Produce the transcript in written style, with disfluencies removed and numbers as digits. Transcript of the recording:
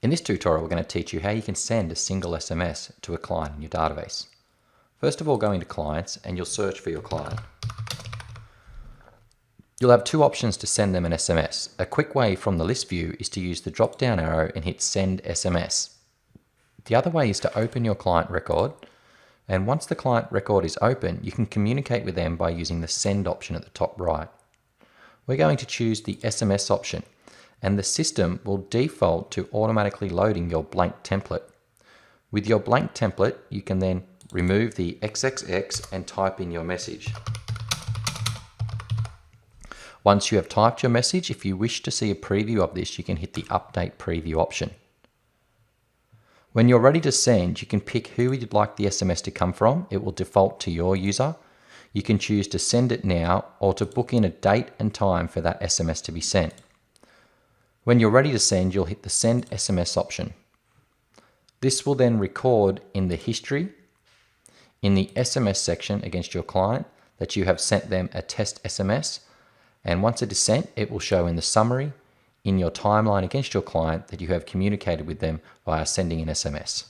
In this tutorial, we're going to teach you how you can send a single SMS to a client in your database. First of all, go into Clients and you'll search for your client. You'll have two options to send them an SMS. A quick way from the list view is to use the drop-down arrow and hit Send SMS. The other way is to open your client record, and once the client record is open, you can communicate with them by using the Send option at the top right. We're going to choose the SMS option, and the system will default to automatically loading your blank template. With your blank template, you can then remove the XXX and type in your message. Once you have typed your message, if you wish to see a preview of this, you can hit the Update Preview option. When you're ready to send, you can pick who you'd like the SMS to come from. It will default to your user. You can choose to send it now or to book in a date and time for that SMS to be sent. When you're ready to send, you'll hit the Send SMS option. This will then record in the history, in the SMS section against your client, that you have sent them a test SMS. And once it is sent, it will show in the summary, in your timeline against your client, that you have communicated with them via sending an SMS.